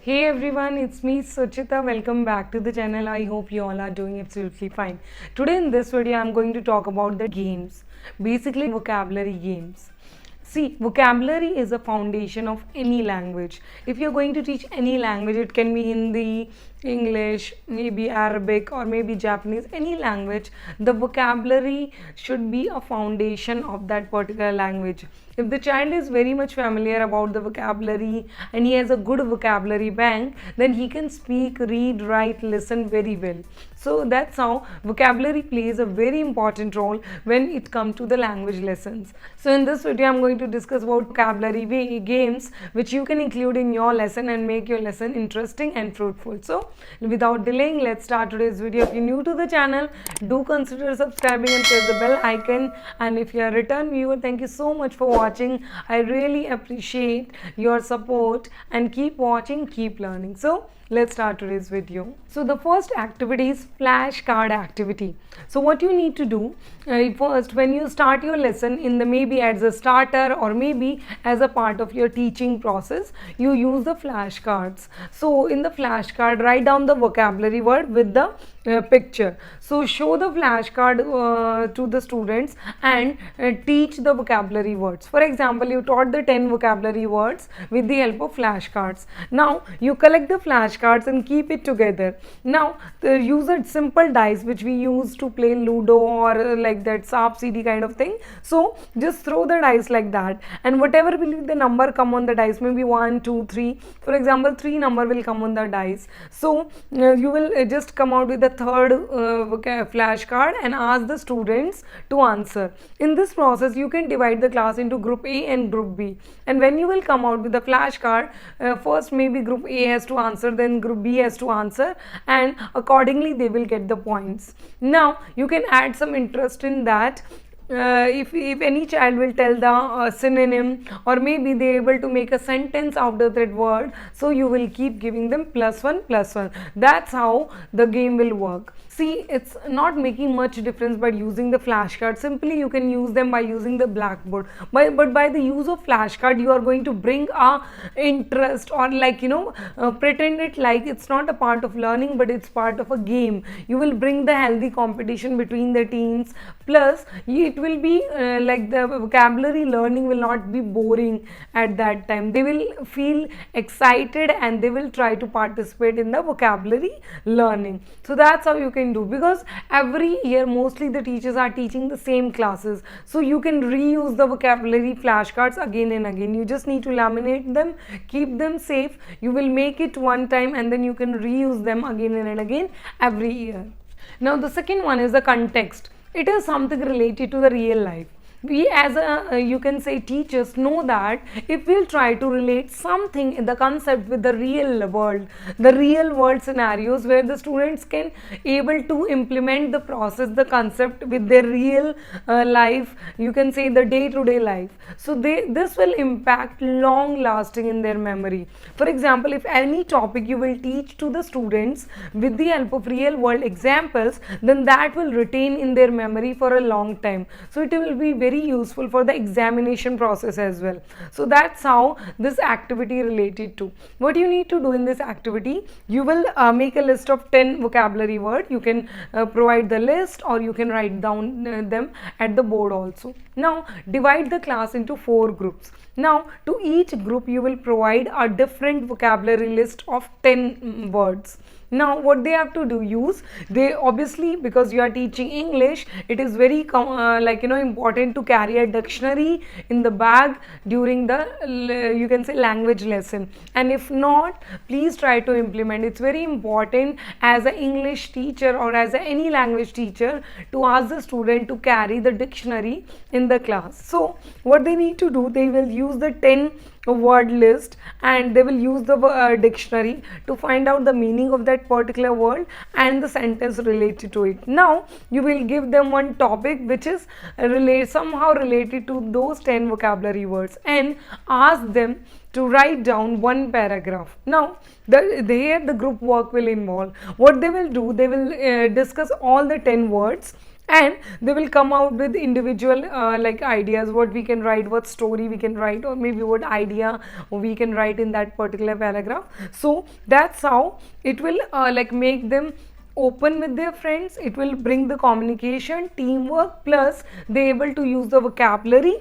Hey everyone, it's me Suchita. Welcome back to the channel. I hope you all are doing absolutely fine. Today in this video, I'm going to talk about the games, basically vocabulary games. See, vocabulary is a foundation of any language. If you're going to teach any language, it can be Hindi, English, maybe Arabic, or maybe Japanese, any language, the vocabulary should be a foundation of that particular language. If the child is very much familiar about the vocabulary and he has a good vocabulary bank, then he can speak, read, write, listen very well. So that's how vocabulary plays a very important role when it comes to the language lessons. So in this video, I'm going to discuss about vocabulary games which you can include in your lesson and make your lesson interesting and fruitful. So without delaying, let's start today's video. If you're new to the channel, do consider subscribing and press the bell icon. And if you're a return viewer, thank you so much for watching. I really appreciate your support, and keep watching, keep learning. So let's start today's video. So the first activity is flashcard activity. So what you need to do first, when you start your lesson in the maybe as a starter or maybe as a part of your teaching process, you use the flashcards. So in the flashcard, write down the vocabulary word with the picture. So show the flashcard to the students and teach the vocabulary words. For example, you taught the 10 vocabulary words with the help of flashcards. Now you collect the flashcards and keep it together. Now use a simple dice which we use to play Ludo or like that Saap CD kind of thing. So just throw the dice like that, and whatever will be the number come on the dice, maybe 1, 2, 3. For example, 3 number will come on the dice. So you will just come out with the third flashcard and ask the students to answer. In this process, you can divide the class into group A and group B. And when you will come out with the flashcard, first maybe group A has to answer, then group B has to answer, and accordingly they will get the points. Now you can add some interest in that. If any child will tell the synonym, or maybe they are able to make a sentence out of that word, so you will keep giving them +1+1. That's how the game will work. See, it's not making much difference by using the flashcard. Simply you can use them by using the blackboard. But by the use of flashcard, you are going to bring a interest, or like pretend it like it's not a part of learning but it's part of a game. You will bring the healthy competition between the teams. Plus it will be like the vocabulary learning will not be boring at that time. They will feel excited and they will try to participate in the vocabulary learning. So that's how you can do, because every year mostly the teachers are teaching the same classes, so you can reuse the vocabulary flashcards again and again. You just need to laminate them, keep them safe. You will make it one time and then you can reuse them again and again every year. Now the second one is the context. It is something related to the real life. We as you can say teachers know that if we'll try to relate something in the concept with the real world scenarios where the students can able to implement the process, the concept with their real life, you can say the day-to-day life. So this will impact long lasting in their memory. For example, if any topic you will teach to the students with the help of real world examples, then that will retain in their memory for a long time. So it will be very useful for the examination process as well. So that's how this activity related to. What you need to do in this activity, you will make a list of 10 vocabulary words. You can provide the list, or you can write down them at the board also. Now divide the class into 4 groups. Now to each group you will provide a different vocabulary list of 10 words. Now what they have to do, they obviously, because you are teaching English, it is very important to carry a dictionary in the bag during the you can say language lesson. And if not, please try to implement. It's very important as an English teacher or as any language teacher to ask the student to carry the dictionary in the class. So what they need to do, they will use the 10 word list and they will use the dictionary to find out the meaning of that particular word and the sentence related to it. Now you will give them one topic which is somehow related to those 10 vocabulary words and ask them to write down one paragraph. Now the group work will involve. What they will do, they will discuss all the 10 words and they will come out with individual like ideas, what we can write, what story we can write, or maybe what idea we can write in that particular paragraph. So that's how it will like make them open with their friends. It will bring the communication, teamwork, plus they able to use the vocabulary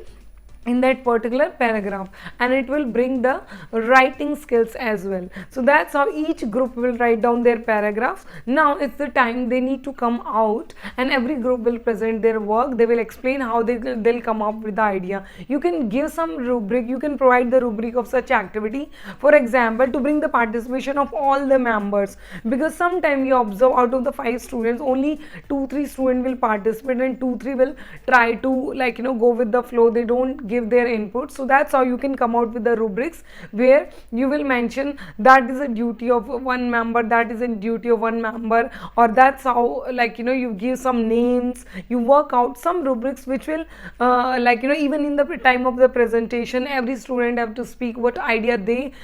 in that particular paragraph, and it will bring the writing skills as well. So that's how each group will write down their paragraphs. Now it's the time they need to come out, and every group will present their work. They will explain how they'll come up with the idea. You can give some rubric, you can provide the rubric of such activity, for example, to bring the participation of all the members, because sometimes you observe out of the 5 students only 2-3 students will participate, and 2-3 will try to like go with the flow. They don't give their input. So that's how you can come out with the rubrics, where you will mention that is a duty of one member, that is a duty of one member, or that's how like you give some names, you work out some rubrics which will like even in the time of the presentation, every student have to speak what idea they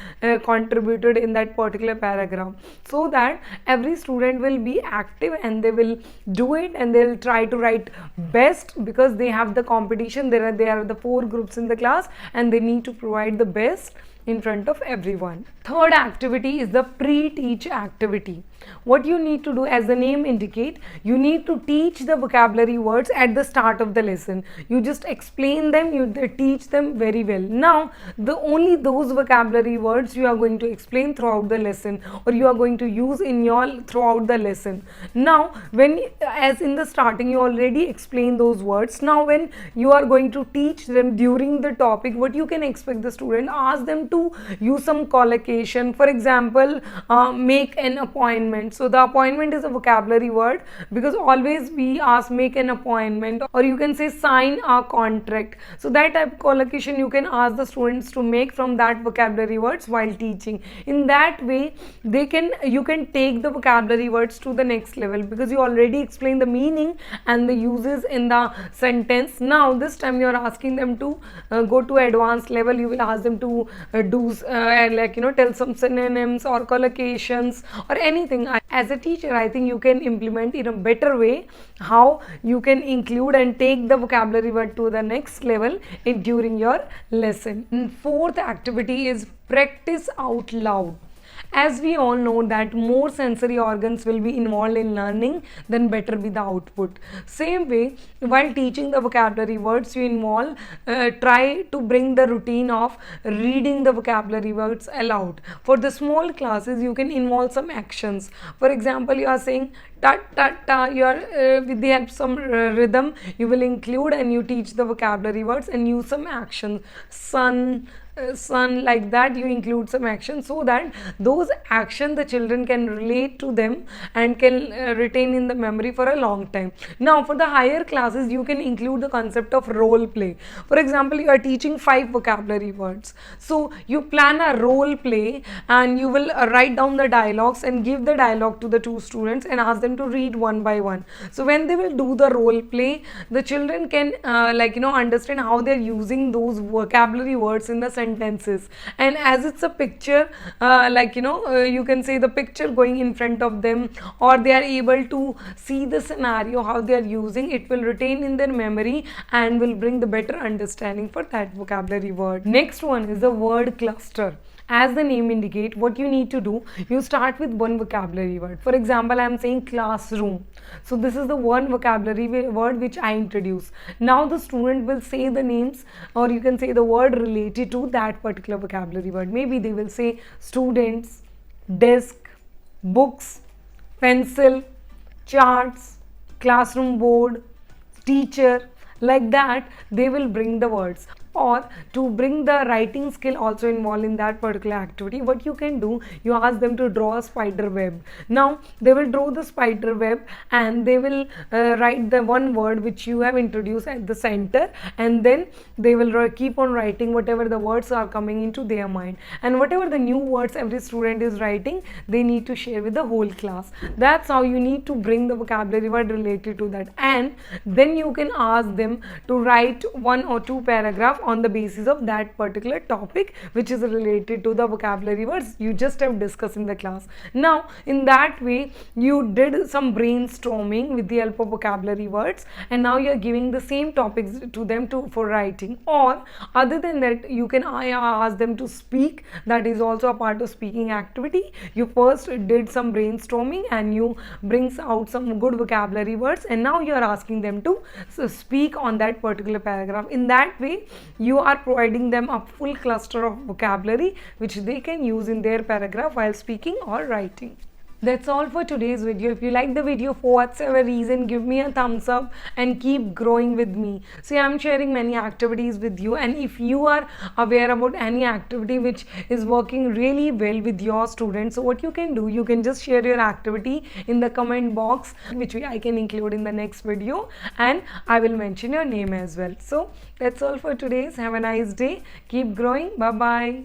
contributed in that particular paragraph, so that every student will be active and they will do it, and they'll try to write best, because they have the competition. There are the 4 groups in the class, and they need to provide the best in front of everyone. Third activity is the pre-teach activity. What you need to do, as the name indicate, you need to teach the vocabulary words at the start of the lesson. You just explain them, you teach them very well. Now only those vocabulary words you are going to explain throughout the lesson, or you are going to use in your throughout the lesson. Now when, as in the starting, you already explain those words. Now when you are going to teach them during the topic, what you can expect the student, ask them to use some collocation. For example, make an appointment. So the appointment is a vocabulary word, because always we ask make an appointment, or you can say sign a contract. So that type of collocation you can ask the students to make from that vocabulary words while teaching. In that way you can take the vocabulary words to the next level, because you already explained the meaning and the uses in the sentence. Now this time you are asking them to go to advanced level. You will ask them to do like tell some synonyms or collocations or anything. As a teacher, I think you can implement in a better way how you can include and take the vocabulary word to the next level during your lesson. And fourth activity is practice out loud. As we all know that more sensory organs will be involved in learning, then better be the output. Same way, while teaching the vocabulary words, you involve, try to bring the routine of reading the vocabulary words aloud. For the small classes, you can involve some actions. For example, you are saying ta ta ta, you are with the help of some rhythm, you will include and you teach the vocabulary words and use some actions. Sun, like that you include some action, so that those action the children can relate to them and can retain in the memory for a long time. Now for the higher classes, you can include the concept of role play. For example, you are teaching 5 vocabulary words, so you plan a role play and you will write down the dialogues and give the dialogue to the 2 students and ask them to read one by one. So when they will do the role play, the children can understand how they are using those vocabulary words in the sentences. And as it's a picture, you can say the picture going in front of them, or they are able to see the scenario how they are using, it will retain in their memory and will bring the better understanding for that vocabulary word. Next one is the word cluster. As the name indicate, what you need to do, you start with one vocabulary word. For example, I am saying classroom. So this is the one vocabulary word which I introduce. Now the student will say the names, or you can say the word related to that particular vocabulary word. Maybe they will say students, desk, books, pencil, charts, classroom board, teacher. Like that they will bring the words. Or to bring the writing skill also involved in that particular activity, what you can do, you ask them to draw a spider web. Now they will draw the spider web and they will write the one word which you have introduced at the center, and then they will keep on writing whatever the words are coming into their mind, and whatever the new words every student is writing, they need to share with the whole class. That's how you need to bring the vocabulary word related to that. And then you can ask them to write 1 or 2 paragraphs on the basis of that particular topic which is related to the vocabulary words you just have discussed in the class. Now in that way you did some brainstorming with the help of vocabulary words, and now you are giving the same topics to them for writing. Or other than that, you can ask them to speak. That is also a part of speaking activity. You first did some brainstorming and you brings out some good vocabulary words, and now you are asking them to speak on that particular paragraph. In that way you are providing them a full cluster of vocabulary which they can use in their paragraph while speaking or writing. That's all for today's video. If you like the video for whatsoever reason, give me a thumbs up and keep growing with me. See, I'm sharing many activities with you, and if you are aware about any activity which is working really well with your students, so what you can do, you can just share your activity in the comment box, which I can include in the next video, and I will mention your name as well. So that's all for today's. Have a nice day. Keep growing. Bye bye.